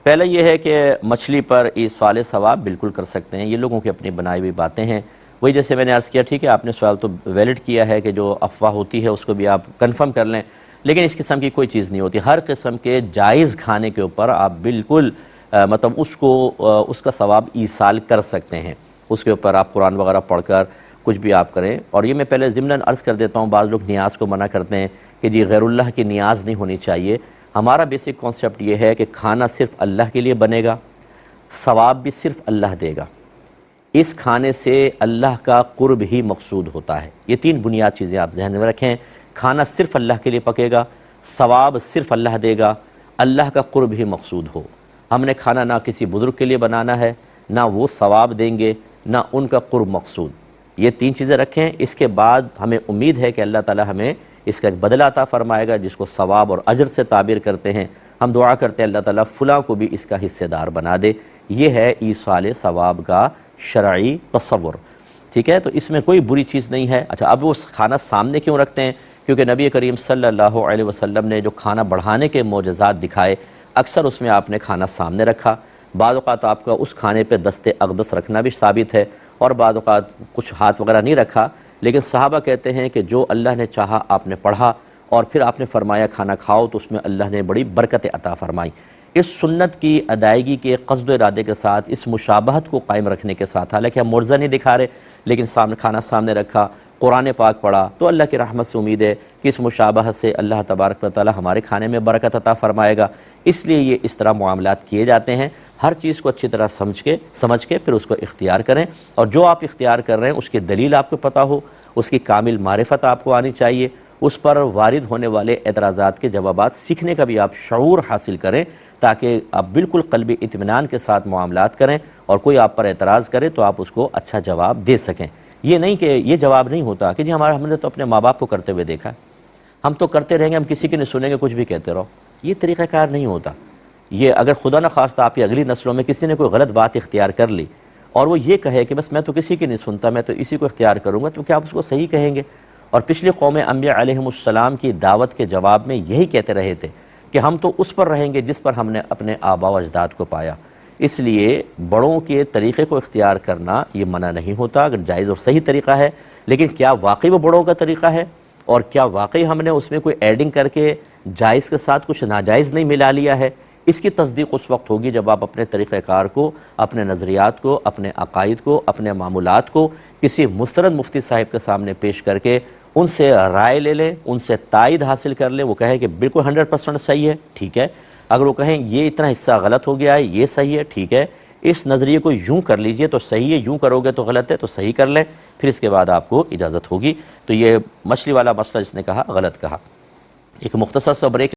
پہلا یہ ہے کہ مچھلی پر ایصال ثواب بالکل کر سکتے ہیں، یہ لوگوں کی اپنی بنائی ہوئی باتیں ہیں۔ وہی جیسے میں نے عرض کیا، ٹھیک ہے آپ نے سوال تو ویلڈ کیا ہے کہ جو افواہ ہوتی ہے اس کو بھی آپ کنفرم کر لیں، لیکن اس قسم کی کوئی چیز نہیں ہوتی۔ ہر قسم کے جائز کھانے کے اوپر آپ بالکل مطلب اس کا ثواب ایصال کر سکتے ہیں۔ اس کے اوپر آپ قرآن وغیرہ پڑھ کر کچھ بھی آپ کریں۔ اور یہ میں پہلے ضمناً عرض کر دیتا ہوں، بعض لوگ نیاز کو منع کرتے ہیں کہ جی غیر اللہ کی نیاز نہیں ہونی چاہیے۔ ہمارا بیسک کانسیپٹ یہ ہے کہ کھانا صرف اللہ کے لیے بنے گا، ثواب بھی صرف اللہ دے گا، اس کھانے سے اللہ کا قرب ہی مقصود ہوتا ہے۔ یہ تین بنیاد چیزیں آپ ذہن میں رکھیں، کھانا صرف اللہ کے لیے پکے گا، ثواب صرف اللہ دے گا، اللہ کا قرب ہی مقصود ہو۔ ہم نے کھانا نہ کسی بزرگ کے لیے بنانا ہے، نہ وہ ثواب دیں گے، نہ ان کا قرب مقصود۔ یہ تین چیزیں رکھیں، اس کے بعد ہمیں امید ہے کہ اللہ تعالی ہمیں اس کا ایک بدلہ عطا فرمائے گا، جس کو ثواب اور اجر سے تعبیر کرتے ہیں۔ ہم دعا کرتے ہیں اللہ تعالیٰ فلاں کو بھی اس کا حصے دار بنا دے۔ یہ ہے ایصال ثواب کا شرعی تصور، ٹھیک ہے؟ تو اس میں کوئی بری چیز نہیں ہے۔ اچھا، اب وہ کھانا سامنے کیوں رکھتے ہیں؟ کیونکہ نبی کریم صلی اللہ علیہ وسلم نے جو کھانا بڑھانے کے معجزات دکھائے، اکثر اس میں آپ نے کھانا سامنے رکھا۔ بعض اوقات آپ کا اس کھانے پہ دست اقدس رکھنا بھی ثابت ہے، اور بعض اوقات کچھ ہاتھ وغیرہ نہیں رکھا، لیکن صحابہ کہتے ہیں کہ جو اللہ نے چاہا آپ نے پڑھا اور پھر آپ نے فرمایا کھانا کھاؤ، تو اس میں اللہ نے بڑی برکت عطا فرمائی۔ اس سنت کی ادائیگی کے قصد و ارادے کے ساتھ، اس مشابہت کو قائم رکھنے کے ساتھ، حالانکہ ہم معجزہ نہیں دکھا رہے، لیکن کھانا سامنے رکھا، قرآن پاک پڑھا، تو اللہ کی رحمت سے امید ہے کہ اس مشابہت سے اللہ تبارک و تعالی ہمارے کھانے میں برکت عطا فرمائے گا۔ اس لیے یہ اس طرح معاملات کیے جاتے ہیں۔ ہر چیز کو اچھی طرح سمجھ کے پھر اس کو اختیار کریں، اور جو آپ اختیار کر رہے ہیں اس کی دلیل آپ کو پتہ ہو، اس کی کامل معرفت آپ کو آنی چاہیے، اس پر وارد ہونے والے اعتراضات کے جوابات سیکھنے کا بھی آپ شعور حاصل کریں، تاکہ آپ بالکل قلبی اطمینان کے ساتھ معاملات کریں، اور کوئی آپ پر اعتراض کرے تو آپ اس کو اچھا جواب دے سکیں۔ یہ نہیں کہ یہ جواب نہیں ہوتا کہ جی ہم نے تو اپنے ماں باپ کو کرتے ہوئے دیکھا ہے، ہم تو کرتے رہیں گے، ہم کسی کی نہیں سنیں گے، کچھ بھی کہتے رہو۔ یہ طریقہ کار نہیں ہوتا۔ یہ اگر خدا نہ خواستہ آپ کی اگلی نسلوں میں کسی نے کوئی غلط بات اختیار کر لی، اور وہ یہ کہے کہ بس میں تو کسی کی نہیں سنتا، میں تو اسی کو اختیار کروں گا، تو کیا آپ اس کو صحیح کہیں گے؟ اور پچھلی قوم انبیاء علیہم السلام کی دعوت کے جواب میں یہی کہتے رہے تھے کہ ہم تو اس پر رہیں گے جس پر ہم نے اپنے آباء و اجداد کو پایا۔ اس لیے بڑوں کے طریقے کو اختیار کرنا یہ منع نہیں ہوتا اگر جائز اور صحیح طریقہ ہے، لیکن کیا واقعی وہ بڑوں کا طریقہ ہے، اور کیا واقعی ہم نے اس میں کوئی ایڈنگ کر کے جائز کے ساتھ کچھ ناجائز نہیں ملا لیا ہے؟ اس کی تصدیق اس وقت ہوگی جب آپ اپنے طریقہ کار کو، اپنے نظریات کو، اپنے عقائد کو، اپنے معمولات کو کسی مستند مفتی صاحب کے سامنے پیش کر کے ان سے رائے لے لیں، ان سے تائید حاصل کر لیں۔ وہ کہیں کہ بالکل 100% صحیح ہے، ٹھیک ہے۔ اگر وہ کہیں یہ اتنا حصہ غلط ہو گیا ہے، یہ صحیح ہے، ٹھیک ہے، اس نظریے کو یوں کر لیجئے تو صحیح ہے، یوں کرو گے تو غلط ہے، تو صحیح کر لیں، پھر اس کے بعد آپ کو اجازت ہوگی۔ تو یہ مچھلی والا مسئلہ جس نے کہا غلط کہا۔ ایک مختصر سا بریک